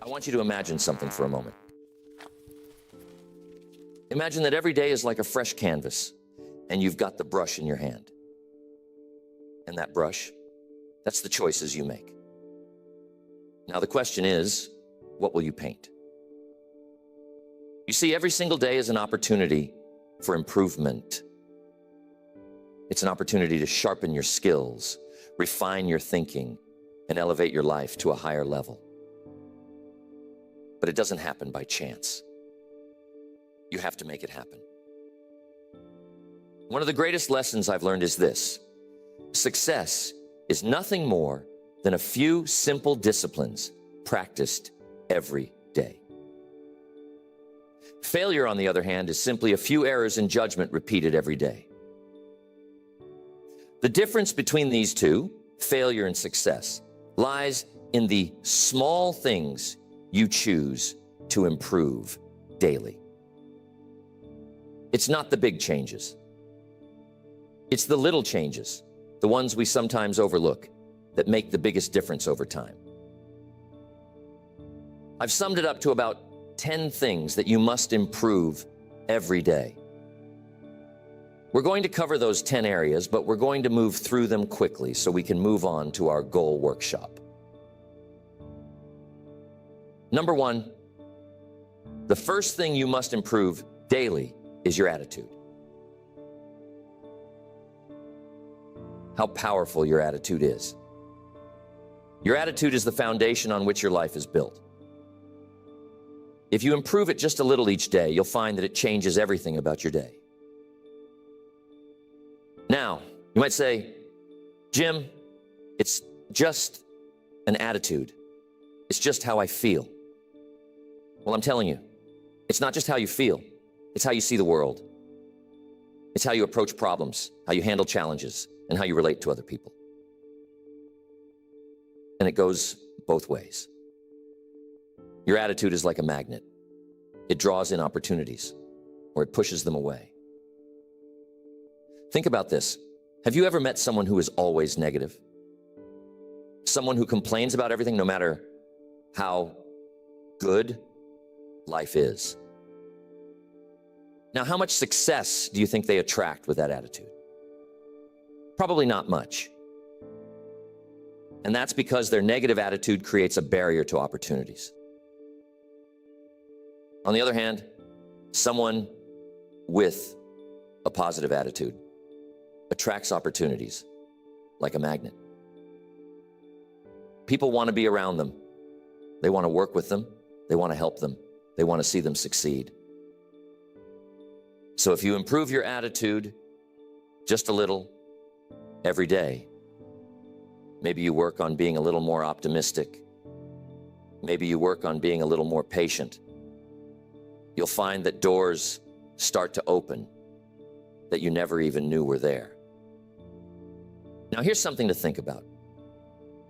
I want you to imagine something for a moment. Imagine that every day is like a fresh canvas, and you've got the brush in your hand. And that brush, that's the choices you make. Now the question is, what will you paint? You see, every single day is an opportunity for improvement. It's an opportunity to sharpen your skills, refine your thinking, and elevate your life to a higher level. But it doesn't happen by chance. You have to make it happen. One of the greatest lessons I've learned is this: success is nothing more than a few simple disciplines practiced every day. Failure, on the other hand, is simply a few errors in judgment repeated every day. The difference between these two, failure and success, lies in the small things you choose to improve daily. It's not the big changes. It's the little changes, the ones we sometimes overlook, that make the biggest difference over time. I've summed it up to about 10 things that you must improve every day. We're going to cover those 10 areas, but we're going to move through them quickly so we can move on to our goal workshop. Number one, the first thing you must improve daily is your attitude. How powerful your attitude is. Your attitude is the foundation on which your life is built. If you improve it just a little each day, you'll find that it changes everything about your day. Now, you might say, Jim, it's just an attitude. It's just how I feel. Well, I'm telling you, it's not just how you feel. It's how you see the world. It's how you approach problems, how you handle challenges, and how you relate to other people. And it goes both ways. Your attitude is like a magnet. It draws in opportunities, or it pushes them away. Think about this. Have you ever met someone who is always negative? Someone who complains about everything no matter how good life is? Now, how much success do you think they attract with that attitude? Probably not much. And that's because their negative attitude creates a barrier to opportunities. On the other hand, someone with a positive attitude attracts opportunities like a magnet. People want to be around them. They want to work with them. They want to help them. They want to see them succeed. So if you improve your attitude just a little every day, maybe you work on being a little more optimistic. Maybe you work on being a little more patient. You'll find that doors start to open that you never even knew were there. Now, here's something to think about.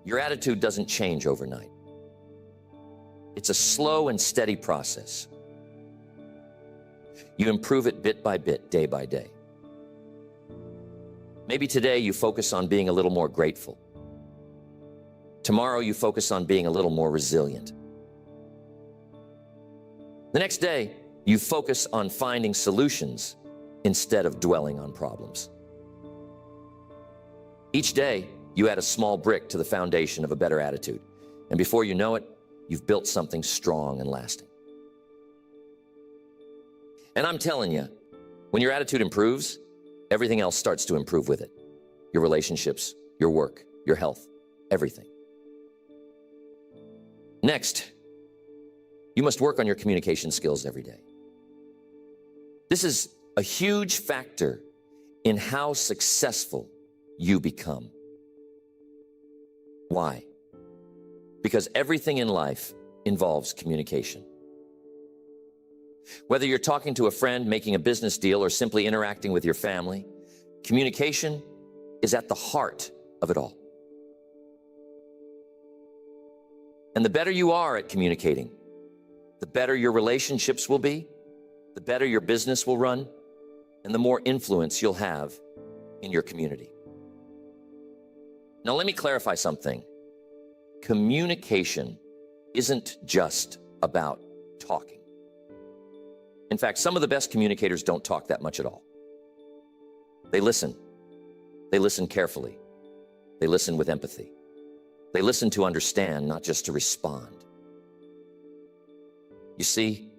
Your attitude doesn't change overnight. It's a slow and steady process. You improve it bit by bit, day by day. Maybe today you focus on being a little more grateful. Tomorrow you focus on being a little more resilient. The next day, you focus on finding solutions instead of dwelling on problems. Each day, you add a small brick to the foundation of a better attitude. And before you know it, you've built something strong and lasting. And I'm telling you, when your attitude improves, everything else starts to improve with it. Your relationships, your work, your health, everything. Next, you must work on your communication skills every day. This is a huge factor in how successful you become. Why? Because everything in life involves communication. Whether you're talking to a friend, making a business deal, or simply interacting with your family, communication is at the heart of it all. And the better you are at communicating, the better your relationships will be, the better your business will run, and the more influence you'll have in your community. Now, let me clarify something. Communication isn't just about talking. In fact, some of the best communicators don't talk that much at all. They listen. They listen carefully. They listen with empathy. They listen to understand, not just to respond. You see,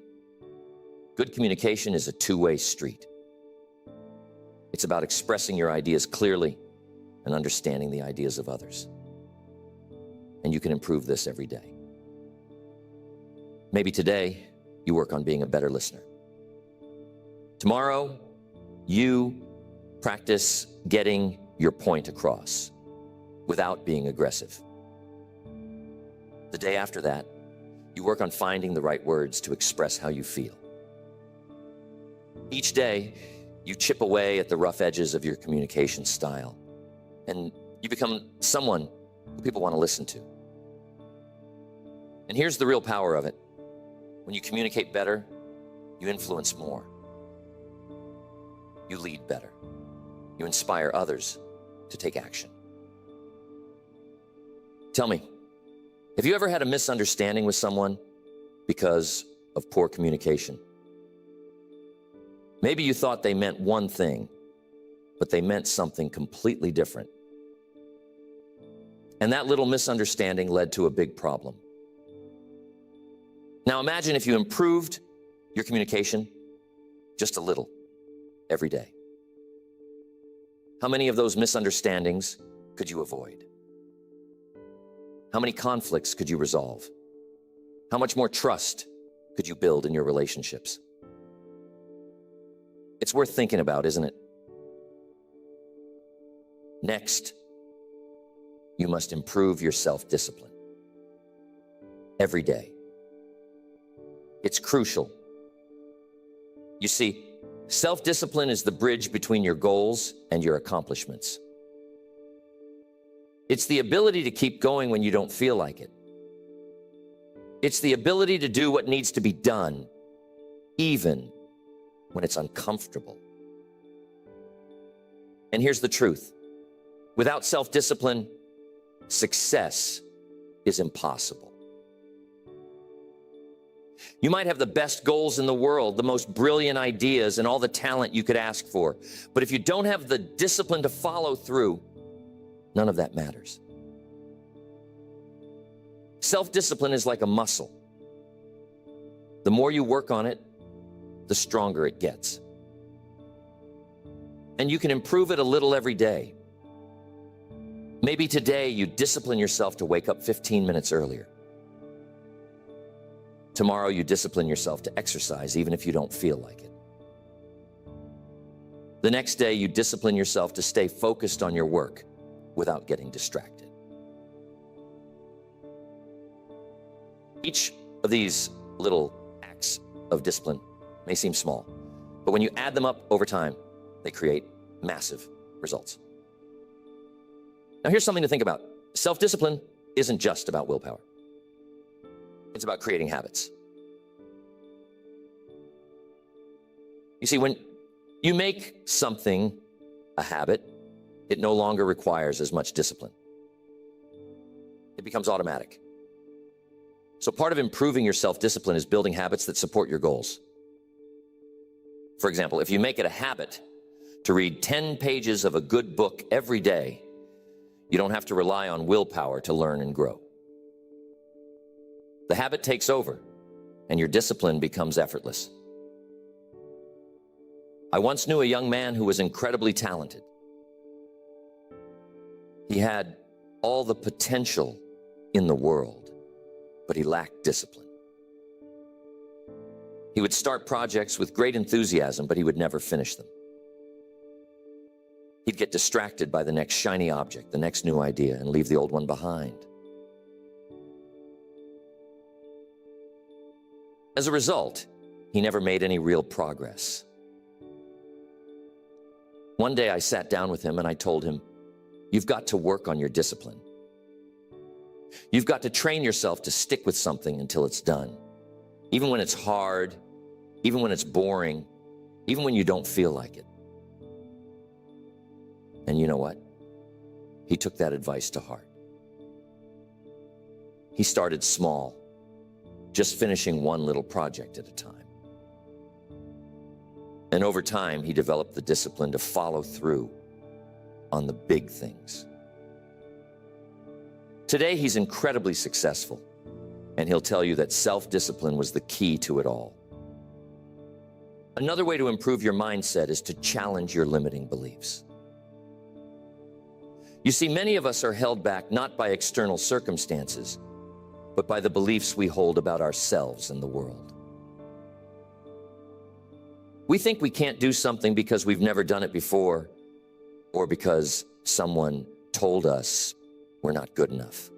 good communication is a two-way street. It's about expressing your ideas clearly and understanding the ideas of others. And you can improve this every day. Maybe today you work on being a better listener. Tomorrow, you practice getting your point across without being aggressive. The day after that, you work on finding the right words to express how you feel. Each day, you chip away at the rough edges of your communication style, and you become someone who people want to listen to. And here's the real power of it. When you communicate better, you influence more. You lead better. You inspire others to take action. Tell me, have you ever had a misunderstanding with someone because of poor communication? Maybe you thought they meant one thing, but they meant something completely different. And that little misunderstanding led to a big problem. Now imagine if you improved your communication just a little every day. How many of those misunderstandings could you avoid? How many conflicts could you resolve? How much more trust could you build in your relationships? It's worth thinking about, isn't it? Next, you must improve your self-discipline every day. It's crucial. You see, self-discipline is the bridge between your goals and your accomplishments. It's the ability to keep going when you don't feel like it. It's the ability to do what needs to be done, even when it's uncomfortable. And here's the truth. Without self-discipline, success is impossible. You might have the best goals in the world, the most brilliant ideas, and all the talent you could ask for. But if you don't have the discipline to follow through, none of that matters. Self-discipline is like a muscle. The more you work on it, the stronger it gets. And you can improve it a little every day. Maybe today you discipline yourself to wake up 15 minutes earlier. Tomorrow you discipline yourself to exercise even if you don't feel like it. The next day you discipline yourself to stay focused on your work without getting distracted. Each of these little acts of discipline may seem small, but when you add them up over time, they create massive results. Now here's something to think about. Self-discipline isn't just about willpower. It's about creating habits. You see, when you make something a habit, it no longer requires as much discipline. It becomes automatic. So part of improving your self-discipline is building habits that support your goals. For example, if you make it a habit to read 10 pages of a good book every day, you don't have to rely on willpower to learn and grow. The habit takes over, and your discipline becomes effortless. I once knew a young man who was incredibly talented. He had all the potential in the world, but he lacked discipline. He would start projects with great enthusiasm, but he would never finish them. He'd get distracted by the next shiny object, the next new idea, and leave the old one behind. As a result, he never made any real progress. One day I sat down with him and I told him, "You've got to work on your discipline. You've got to train yourself to stick with something until it's done. Even when it's hard, even when it's boring, even when you don't feel like it." And you know what? He took that advice to heart. He started small, just finishing one little project at a time. And over time, he developed the discipline to follow through on the big things. Today, he's incredibly successful, and he'll tell you that self-discipline was the key to it all. Another way to improve your mindset is to challenge your limiting beliefs. You see, many of us are held back not by external circumstances, but by the beliefs we hold about ourselves and the world. We think we can't do something because we've never done it before, or because someone told us we're not good enough.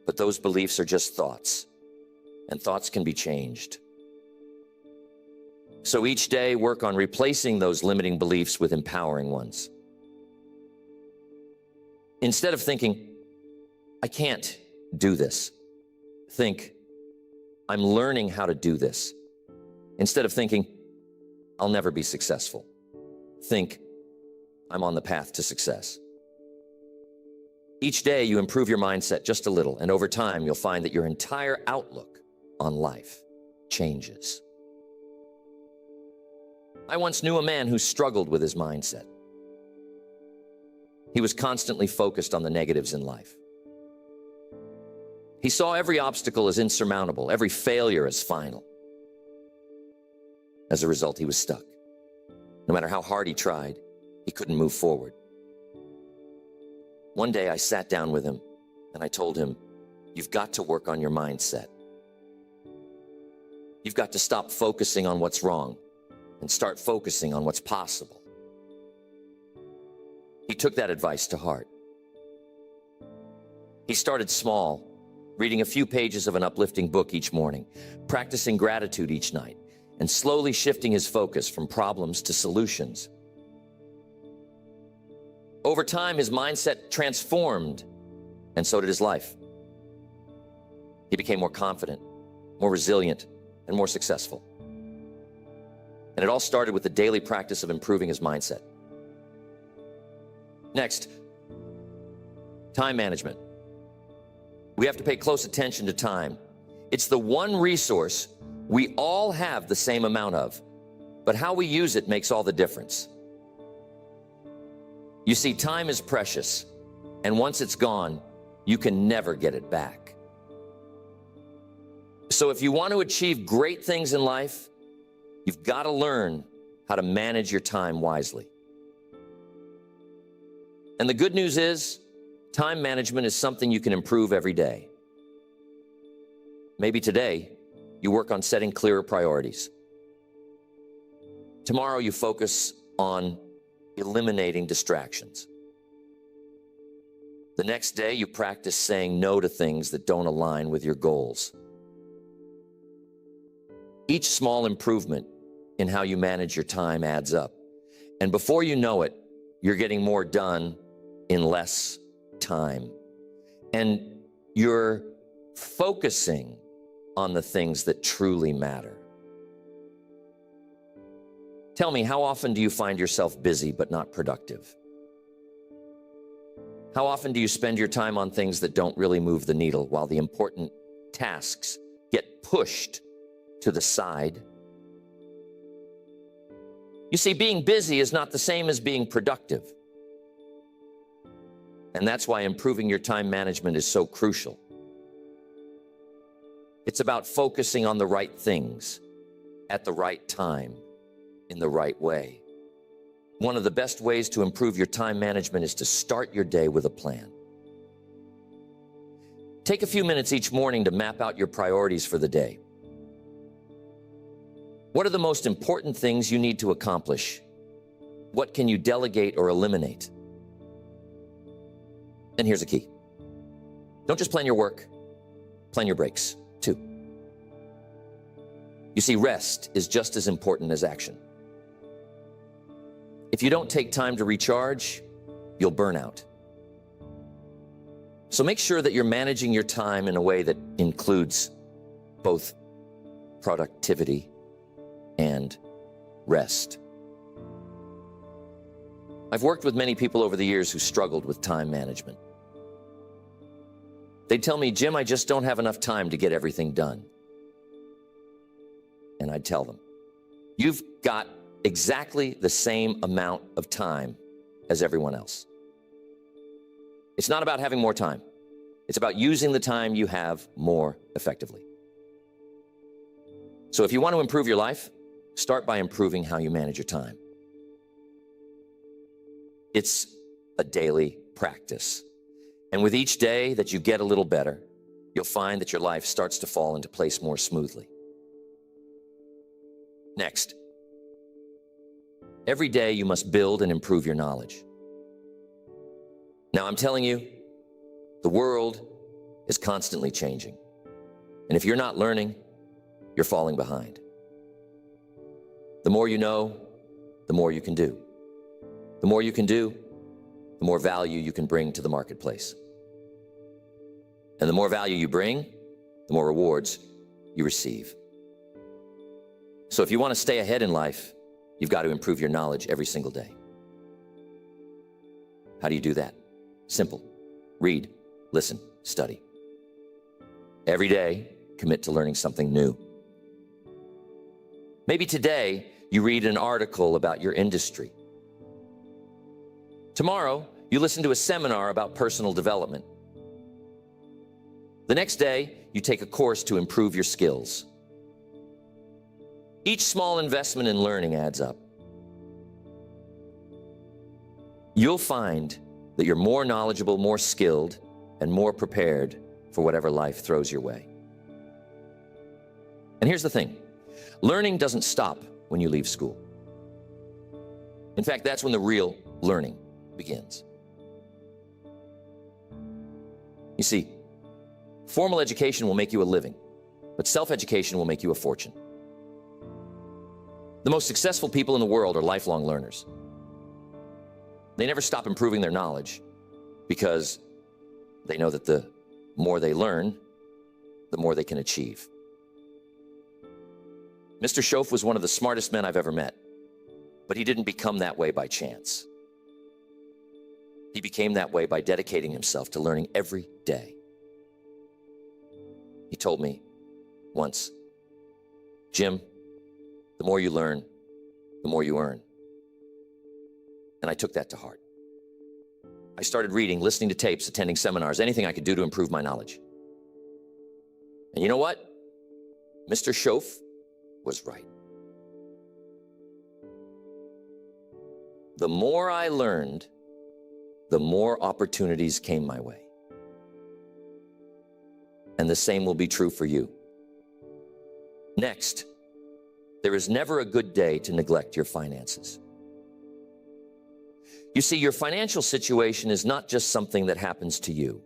But those beliefs are just thoughts, and thoughts can be changed. So each day, work on replacing those limiting beliefs with empowering ones. Instead of thinking, I can't do this, think, I'm learning how to do this. Instead of thinking, I'll never be successful, think, I'm on the path to success. Each day you improve your mindset just a little, and over time you'll find that your entire outlook on life changes. I once knew a man who struggled with his mindset. He was constantly focused on the negatives in life. He saw every obstacle as insurmountable, every failure as final. As a result, he was stuck. No matter how hard he tried, he couldn't move forward. One day I sat down with him and I told him, you've got to work on your mindset. You've got to stop focusing on what's wrong and start focusing on what's possible. He took that advice to heart. He started small, reading a few pages of an uplifting book each morning, practicing gratitude each night, and slowly shifting his focus from problems to solutions. Over time, his mindset transformed, and so did his life. He became more confident, more resilient, and more successful. And it all started with the daily practice of improving his mindset. Next, time management. We have to pay close attention to time. It's the one resource we all have the same amount of, but how we use it makes all the difference. You see, time is precious, and once it's gone, you can never get it back. So if you want to achieve great things in life, you've got to learn how to manage your time wisely. And the good news is, time management is something you can improve every day. Maybe today, you work on setting clearer priorities. Tomorrow, you focus on eliminating distractions. The next day, you practice saying no to things that don't align with your goals. Each small improvement in how you manage your time adds up. And before you know it, you're getting more done in less time. And you're focusing on the things that truly matter. Tell me, how often do you find yourself busy but not productive? How often do you spend your time on things that don't really move the needle while the important tasks get pushed to the side? You see, being busy is not the same as being productive. And that's why improving your time management is so crucial. It's about focusing on the right things at the right time in the right way. One of the best ways to improve your time management is to start your day with a plan. Take a few minutes each morning to map out your priorities for the day. What are the most important things you need to accomplish? What can you delegate or eliminate? And here's the key. Don't just plan your work, plan your breaks too. You see, rest is just as important as action. If you don't take time to recharge, you'll burn out. So make sure that you're managing your time in a way that includes both productivity and rest. I've worked with many people over the years who struggled with time management. They'd tell me, Jim, I just don't have enough time to get everything done. And I'd tell them, you've got exactly the same amount of time as everyone else. It's not about having more time. It's about using the time you have more effectively. So if you want to improve your life, start by improving how you manage your time. It's a daily practice. And with each day that you get a little better, you'll find that your life starts to fall into place more smoothly. Next, every day you must build and improve your knowledge. Now, I'm telling you, the world is constantly changing. And if you're not learning, you're falling behind. The more you know, the more you can do. The more you can do, the more value you can bring to the marketplace. And the more value you bring, the more rewards you receive. So if you want to stay ahead in life, you've got to improve your knowledge every single day. How do you do that? Simple. Read, listen, study. Every day, commit to learning something new. Maybe today, you read an article about your industry. Tomorrow, you listen to a seminar about personal development. The next day, you take a course to improve your skills. Each small investment in learning adds up. You'll find that you're more knowledgeable, more skilled, and more prepared for whatever life throws your way. And here's the thing. Learning doesn't stop when you leave school. In fact, that's when the real learning begins. You see, formal education will make you a living, but self-education will make you a fortune. The most successful people in the world are lifelong learners. They never stop improving their knowledge because they know that the more they learn, the more they can achieve. Mr. Schoaf was one of the smartest men I've ever met, but he didn't become that way by chance. He became that way by dedicating himself to learning every day. He told me once, Jim, the more you learn, the more you earn. And I took that to heart. I started reading, listening to tapes, attending seminars, anything I could do to improve my knowledge. And you know what? Mr. Schoaf was right. The more I learned, the more opportunities came my way. And the same will be true for you. Next, there is never a good day to neglect your finances. You see, your financial situation is not just something that happens to you.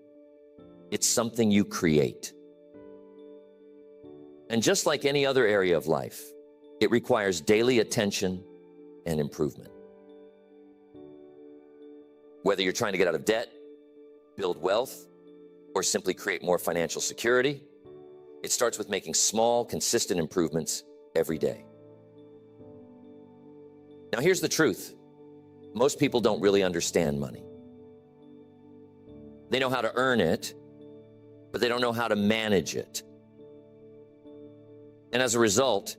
It's something you create. And just like any other area of life, it requires daily attention and improvement. Whether you're trying to get out of debt, build wealth, or simply create more financial security, it starts with making small, consistent improvements every day. Now, here's the truth. Most people don't really understand money. They know how to earn it, but they don't know how to manage it. And as a result,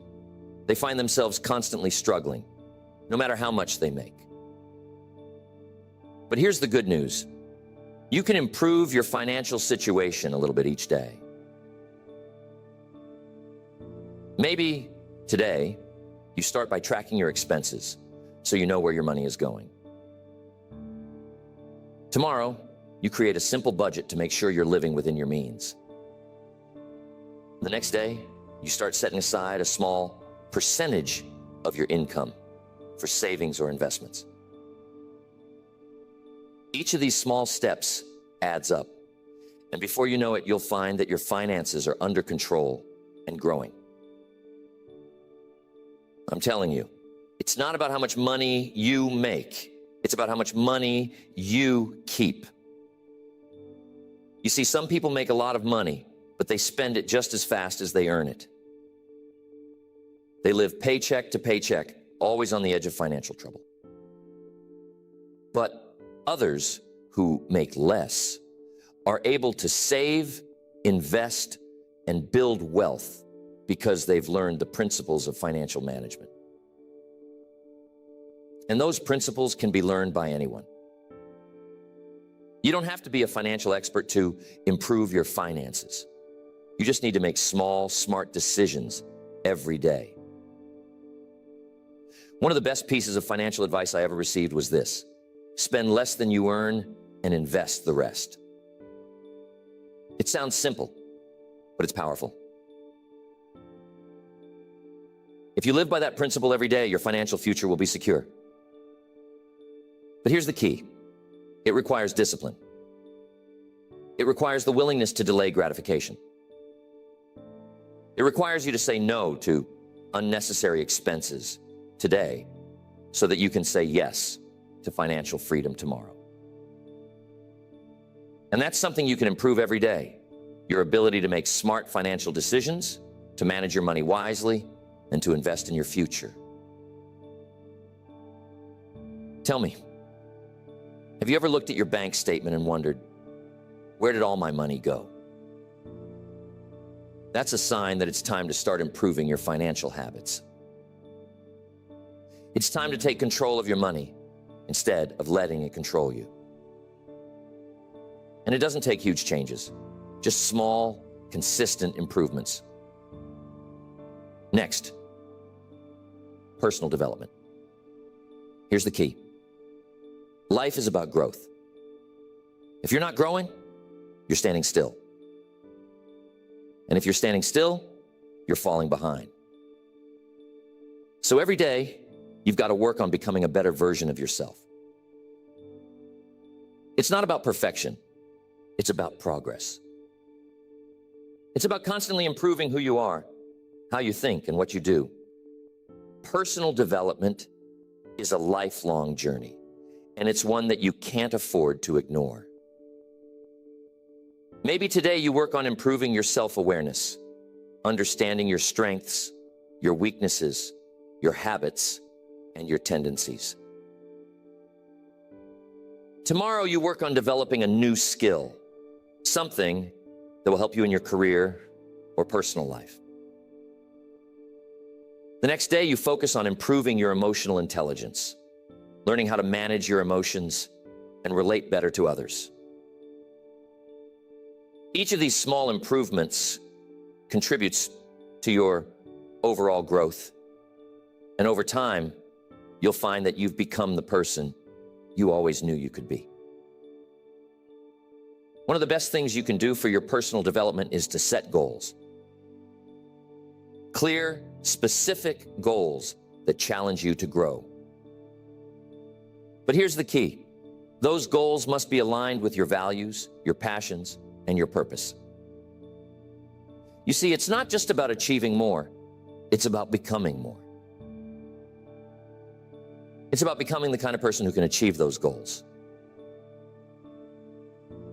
they find themselves constantly struggling, no matter how much they make. But here's the good news. You can improve your financial situation a little bit each day. Maybe today, you start by tracking your expenses so you know where your money is going. Tomorrow, you create a simple budget to make sure you're living within your means. The next day, you start setting aside a small percentage of your income for savings or investments. Each of these small steps adds up, and before you know it, you'll find that your finances are under control and growing. I'm telling you, it's not about how much money you make. It's about how much money you keep. You see, some people make a lot of money, but they spend it just as fast as they earn it. They live paycheck to paycheck, always on the edge of financial trouble. But others who make less are able to save, invest, and build wealth because they've learned the principles of financial management. And those principles can be learned by anyone. You don't have to be a financial expert to improve your finances. You just need to make small, smart decisions every day. One of the best pieces of financial advice I ever received was this: spend less than you earn and invest the rest. It sounds simple, but it's powerful. If you live by that principle every day, your financial future will be secure. But here's the key. It requires discipline. It requires the willingness to delay gratification. It requires you to say no to unnecessary expenses today so that you can say yes to financial freedom tomorrow. And that's something you can improve every day. Your ability to make smart financial decisions, to manage your money wisely, and to invest in your future. Tell me, have you ever looked at your bank statement and wondered, where did all my money go? That's a sign that it's time to start improving your financial habits. It's time to take control of your money instead of letting it control you. And it doesn't take huge changes, just small, consistent improvements. Next, personal development. Here's the key. Life is about growth. If you're not growing, you're standing still. And if you're standing still, you're falling behind. So every day, you've got to work on becoming a better version of yourself. It's not about perfection. It's about progress. It's about constantly improving who you are, how you think, and what you do. Personal development is a lifelong journey, and it's one that you can't afford to ignore. Maybe today you work on improving your self-awareness, understanding your strengths, your weaknesses, your habits, and your tendencies. Tomorrow you work on developing a new skill, something that will help you in your career or personal life. The next day you focus on improving your emotional intelligence, learning how to manage your emotions and relate better to others. Each of these small improvements contributes to your overall growth. And over time, you'll find that you've become the person you always knew you could be. One of the best things you can do for your personal development is to set goals. Clear, specific goals that challenge you to grow. But here's the key. Those goals must be aligned with your values, your passions, and your purpose. You see, it's not just about achieving more, it's about becoming more. It's about becoming the kind of person who can achieve those goals.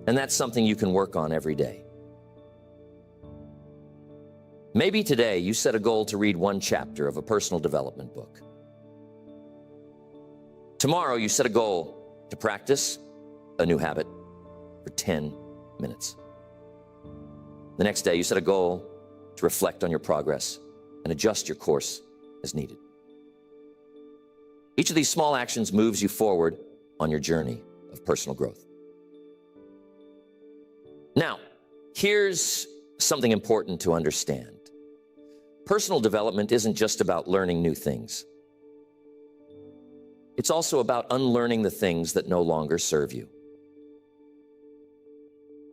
And that's something you can work on every day. Maybe today you set a goal to read one chapter of a personal development book. Tomorrow you set a goal to practice a new habit for 10 minutes. The next day you set a goal to reflect on your progress and adjust your course as needed. Each of these small actions moves you forward on your journey of personal growth. Now, here's something important to understand. Personal development isn't just about learning new things. It's also about unlearning the things that no longer serve you.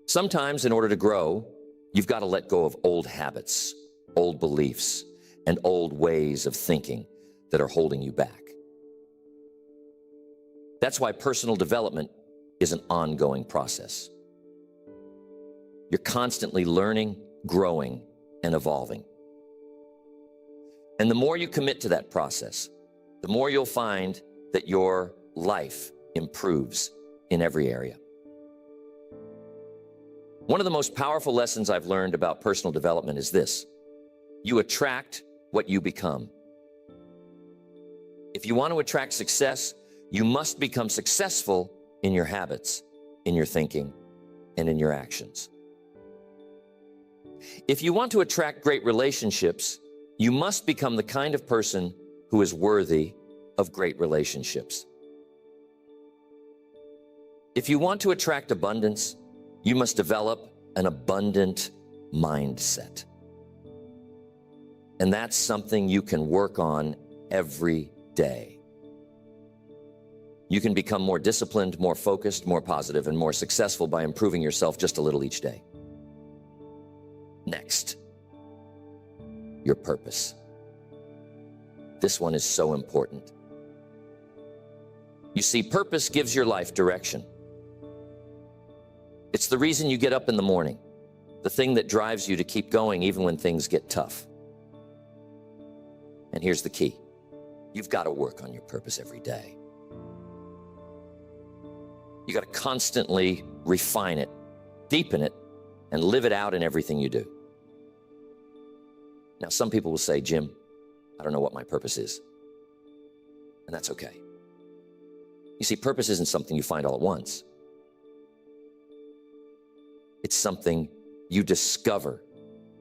Sometimes, in order to grow, you've got to let go of old habits, old beliefs, and old ways of thinking that are holding you back. That's why personal development is an ongoing process. You're constantly learning, growing, and evolving. And the more you commit to that process, the more you'll find that your life improves in every area. One of the most powerful lessons I've learned about personal development is this: you attract what you become. If you want to attract success, you must become successful in your habits, in your thinking, and in your actions. If you want to attract great relationships, you must become the kind of person who is worthy of great relationships. If you want to attract abundance, you must develop an abundant mindset. And that's something you can work on every day. You can become more disciplined, more focused, more positive, and more successful by improving yourself just a little each day. Next, your purpose. This one is so important. You see, purpose gives your life direction. It's the reason you get up in the morning, the thing that drives you to keep going even when things get tough. And here's the key. You've got to work on your purpose every day. You got to constantly refine it, deepen it, and live it out in everything you do. Now, some people will say, Jim, I don't know what my purpose is. And that's okay. You see, purpose isn't something you find all at once. It's something you discover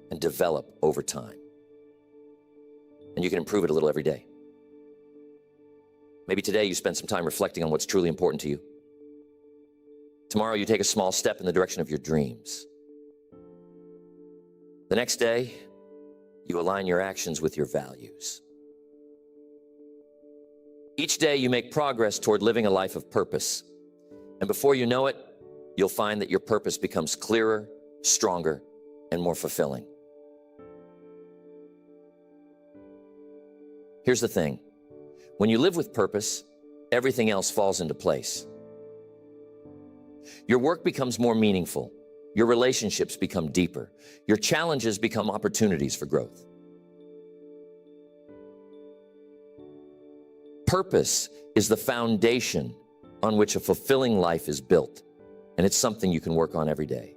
and develop over time. And you can improve it a little every day. Maybe today you spend some time reflecting on what's truly important to you. Tomorrow you take a small step in the direction of your dreams. The next day, you align your actions with your values. Each day you make progress toward living a life of purpose. And before you know it, you'll find that your purpose becomes clearer, stronger, and more fulfilling. Here's the thing. When you live with purpose, everything else falls into place. Your work becomes more meaningful. Your relationships become deeper. Your challenges become opportunities for growth. Purpose is the foundation on which a fulfilling life is built, and it's something you can work on every day.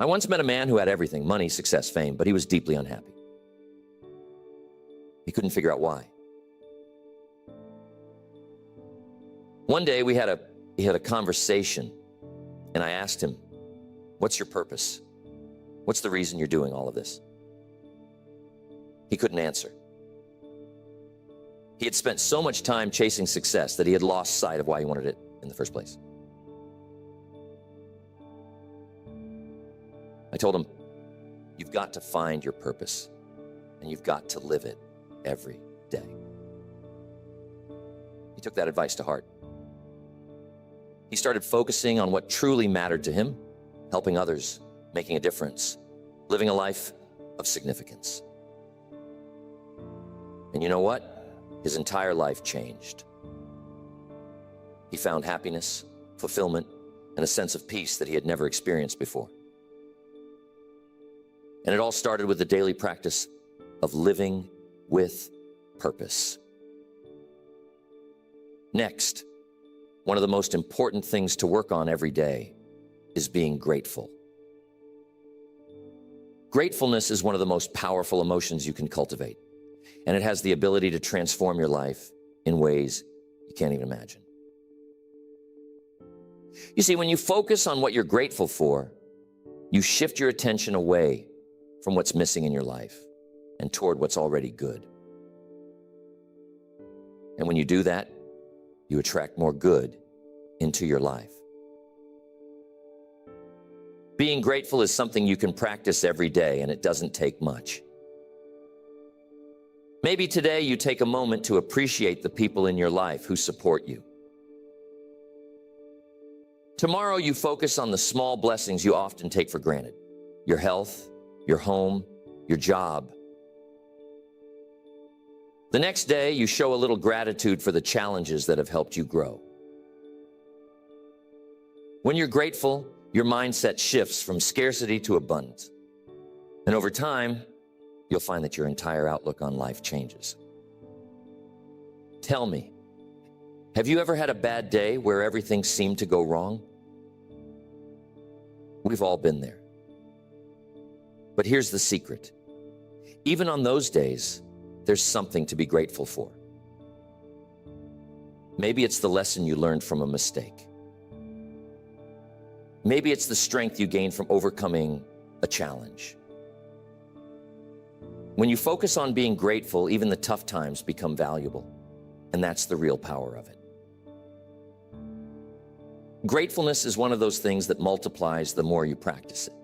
I once met a man who had everything, money, success, fame, but he was deeply unhappy. He couldn't figure out why. One day we had a conversation, and I asked him, what's your purpose? What's the reason you're doing all of this? He couldn't answer. He had spent so much time chasing success that he had lost sight of why he wanted it in the first place. I told him, you've got to find your purpose, and you've got to live it every day. He took that advice to heart. He started focusing on what truly mattered to him, helping others, making a difference, living a life of significance. And you know what? His entire life changed. He found happiness, fulfillment, and a sense of peace that he had never experienced before. And it all started with the daily practice of living with purpose. Next, one of the most important things to work on every day is being grateful. Gratefulness is one of the most powerful emotions you can cultivate, and it has the ability to transform your life in ways you can't even imagine. You see, when you focus on what you're grateful for, you shift your attention away from what's missing in your life and toward what's already good. And when you do that, you attract more good into your life. Being grateful is something you can practice every day, and it doesn't take much. Maybe today you take a moment to appreciate the people in your life who support you. Tomorrow you focus on the small blessings you often take for granted: your health, your home, your job. The next day you show a little gratitude for the challenges that have helped you grow. When you're grateful, your mindset shifts from scarcity to abundance. And over time, you'll find that your entire outlook on life changes. Tell me, have you ever had a bad day where everything seemed to go wrong? We've all been there. But here's the secret. Even on those days, there's something to be grateful for. Maybe it's the lesson you learned from a mistake. Maybe it's the strength you gain from overcoming a challenge. When you focus on being grateful, even the tough times become valuable, and that's the real power of it. Gratefulness is one of those things that multiplies the more you practice it.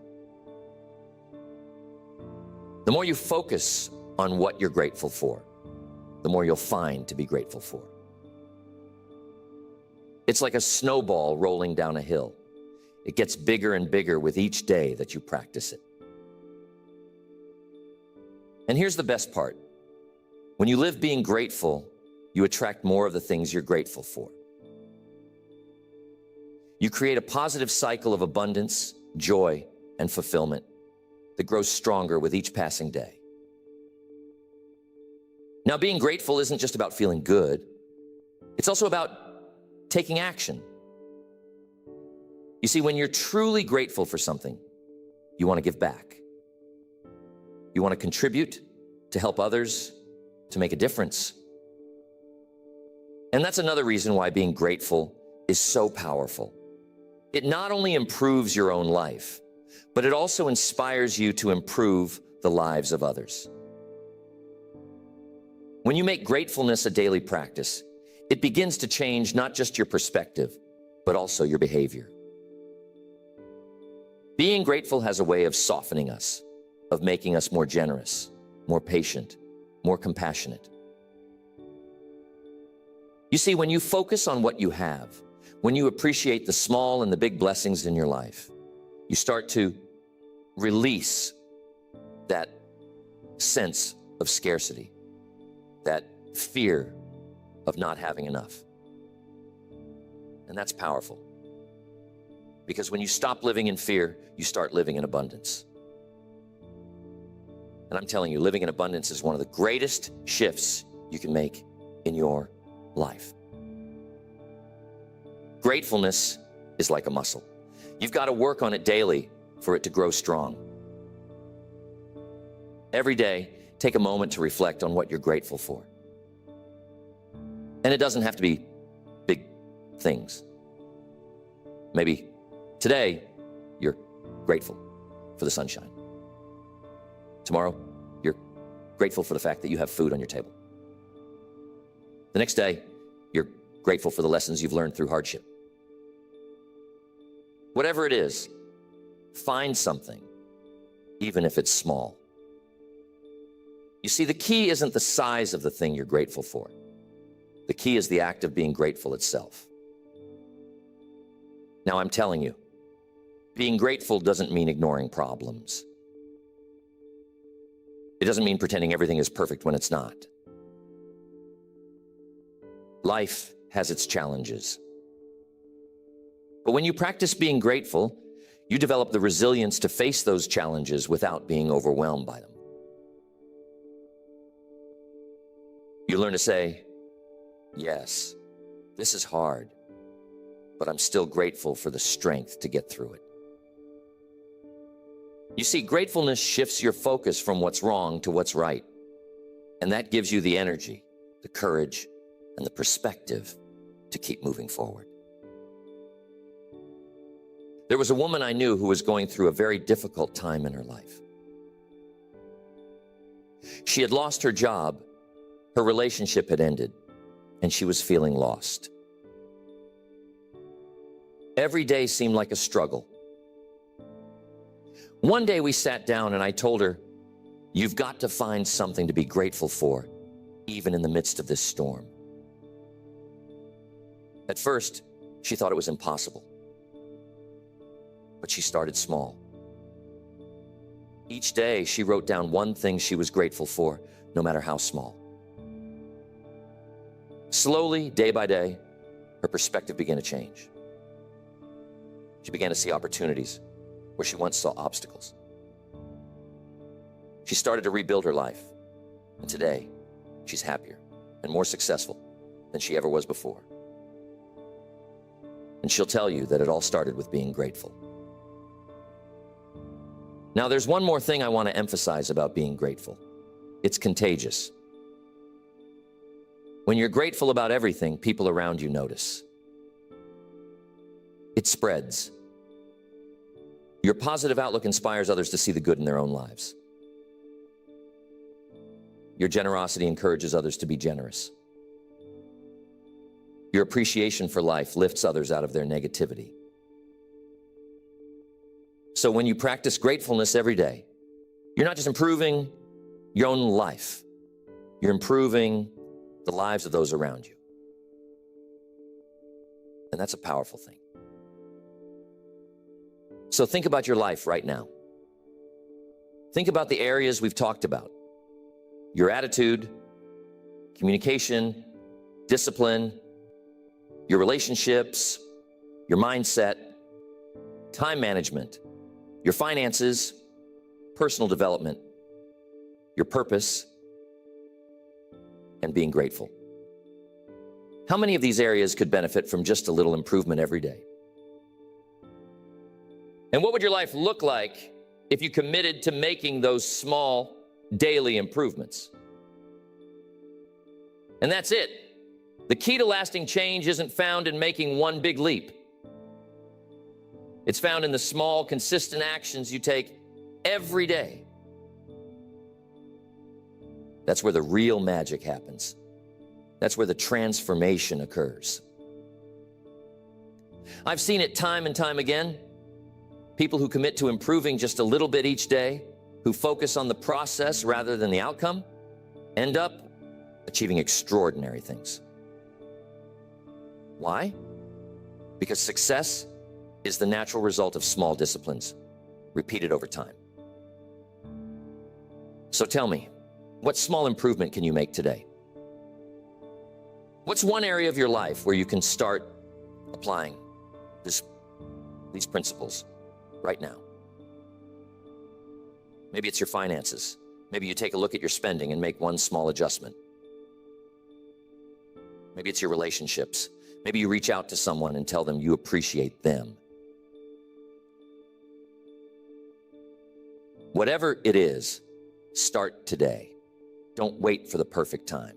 The more you focus on what you're grateful for, the more you'll find to be grateful for. It's like a snowball rolling down a hill. It gets bigger and bigger with each day that you practice it. And here's the best part. When you live being grateful, you attract more of the things you're grateful for. You create a positive cycle of abundance, joy, and fulfillment that grows stronger with each passing day. Now, being grateful isn't just about feeling good. It's also about taking action. You see, when you're truly grateful for something, you want to give back. You want to contribute, to help others, to make a difference. And that's another reason why being grateful is so powerful. It not only improves your own life, but it also inspires you to improve the lives of others. When you make gratefulness a daily practice, it begins to change not just your perspective, but also your behavior. Being grateful has a way of softening us, of making us more generous, more patient, more compassionate. You see, when you focus on what you have, when you appreciate the small and the big blessings in your life, you start to release that sense of scarcity, that fear of not having enough. And that's powerful. Because when you stop living in fear, you start living in abundance. And I'm telling you, living in abundance is one of the greatest shifts you can make in your life. Gratefulness is like a muscle. You've got to work on it daily for it to grow strong. Every day, take a moment to reflect on what you're grateful for. And it doesn't have to be big things. Maybe today, you're grateful for the sunshine. Tomorrow, you're grateful for the fact that you have food on your table. The next day, you're grateful for the lessons you've learned through hardship. Whatever it is, find something, even if it's small. You see, the key isn't the size of the thing you're grateful for. The key is the act of being grateful itself. Now, I'm telling you, being grateful doesn't mean ignoring problems. It doesn't mean pretending everything is perfect when it's not. Life has its challenges. But when you practice being grateful, you develop the resilience to face those challenges without being overwhelmed by them. You learn to say, yes, this is hard, but I'm still grateful for the strength to get through it. You see, gratefulness shifts your focus from what's wrong to what's right. And that gives you the energy, the courage, and the perspective to keep moving forward. There was a woman I knew who was going through a very difficult time in her life. She had lost her job, her relationship had ended, and she was feeling lost. Every day seemed like a struggle. One day we sat down and I told her, you've got to find something to be grateful for, even in the midst of this storm. At first, she thought it was impossible. But she started small. Each day, she wrote down one thing she was grateful for, no matter how small. Slowly, day by day, her perspective began to change. She began to see opportunities where she once saw obstacles. She started to rebuild her life, and today, she's happier and more successful than she ever was before. And she'll tell you that it all started with being grateful. Now, there's one more thing I want to emphasize about being grateful. It's contagious. When you're grateful about everything, people around you notice. It spreads. Your positive outlook inspires others to see the good in their own lives. Your generosity encourages others to be generous. Your appreciation for life lifts others out of their negativity. So when you practice gratefulness every day, you're not just improving your own life, you're improving the lives of those around you. And that's a powerful thing. So think about your life right now. Think about the areas we've talked about. Your attitude, communication, discipline, your relationships, your mindset, time management, your finances, personal development, your purpose, and being grateful. How many of these areas could benefit from just a little improvement every day? And what would your life look like if you committed to making those small daily improvements? And that's it. The key to lasting change isn't found in making one big leap. It's found in the small, consistent actions you take every day. That's where the real magic happens. That's where the transformation occurs. I've seen it time and time again. People who commit to improving just a little bit each day, who focus on the process rather than the outcome, end up achieving extraordinary things. Why? Because success is the natural result of small disciplines, repeated over time. So tell me, what small improvement can you make today? What's one area of your life where you can start applying these principles right now? Maybe it's your finances. Maybe you take a look at your spending and make one small adjustment. Maybe it's your relationships. Maybe you reach out to someone and tell them you appreciate them. Whatever it is, start today. Don't wait for the perfect time.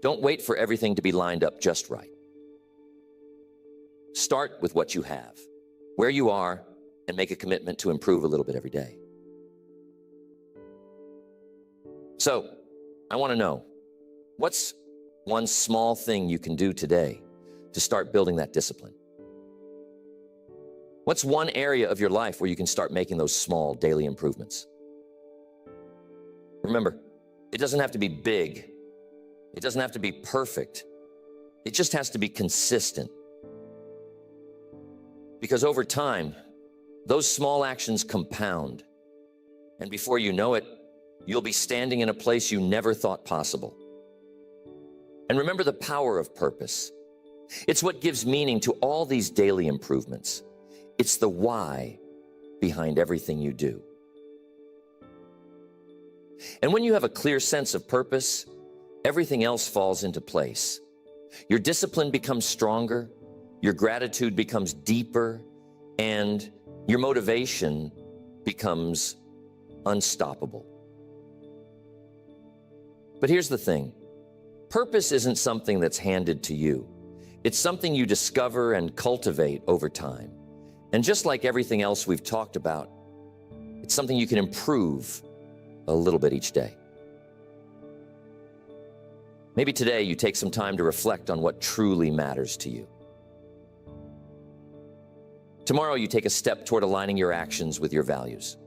Don't wait for everything to be lined up just right. Start with what you have, where you are, and make a commitment to improve a little bit every day. So, I want to know, what's one small thing you can do today to start building that discipline? What's one area of your life where you can start making those small daily improvements? Remember, it doesn't have to be big. It doesn't have to be perfect. It just has to be consistent. Because over time, those small actions compound. And before you know it, you'll be standing in a place you never thought possible. And remember the power of purpose. It's what gives meaning to all these daily improvements. It's the why behind everything you do. And when you have a clear sense of purpose, everything else falls into place. Your discipline becomes stronger, your gratitude becomes deeper, and your motivation becomes unstoppable. But here's the thing. Purpose isn't something that's handed to you. It's something you discover and cultivate over time. And just like everything else we've talked about, it's something you can improve a little bit each day. Maybe today you take some time to reflect on what truly matters to you. Tomorrow you take a step toward aligning your actions with your values.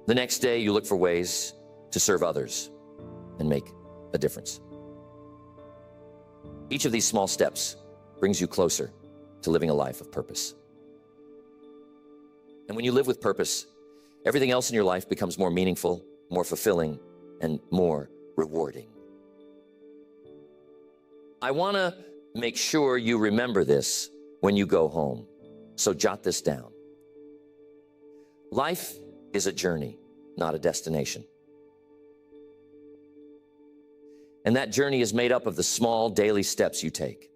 The next day you look for ways to serve others and make a difference. Each of these small steps brings you closer to living a life of purpose. And when you live with purpose, everything else in your life becomes more meaningful, more fulfilling, and more rewarding. I want to make sure you remember this when you go home, so jot this down. Life is a journey, not a destination. And that journey is made up of the small daily steps you take.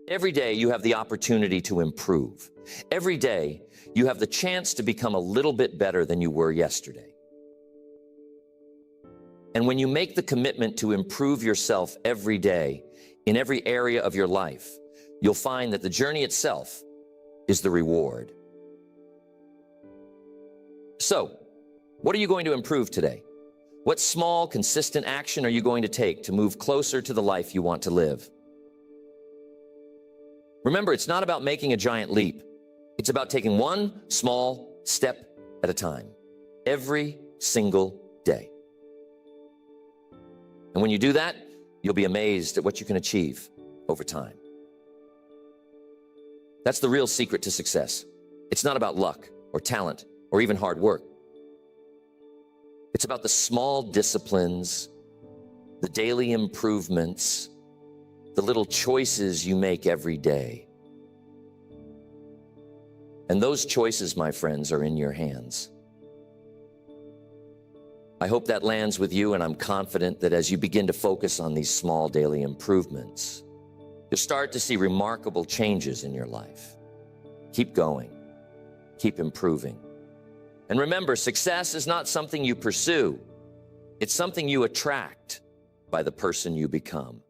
Every day you have the opportunity to improve. Every day you have the chance to become a little bit better than you were yesterday. And when you make the commitment to improve yourself every day in every area of your life, you'll find that the journey itself is the reward. So, what are you going to improve today? What small, consistent action are you going to take to move closer to the life you want to live? Remember, it's not about making a giant leap. It's about taking one small step at a time, every single day. And when you do that, you'll be amazed at what you can achieve over time. That's the real secret to success. It's not about luck or talent or even hard work. It's about the small disciplines, the daily improvements, the little choices you make every day. And those choices, my friends, are in your hands. I hope that lands with you, and I'm confident that as you begin to focus on these small daily improvements, you'll start to see remarkable changes in your life. Keep going. Keep improving. And remember, success is not something you pursue. It's something you attract by the person you become.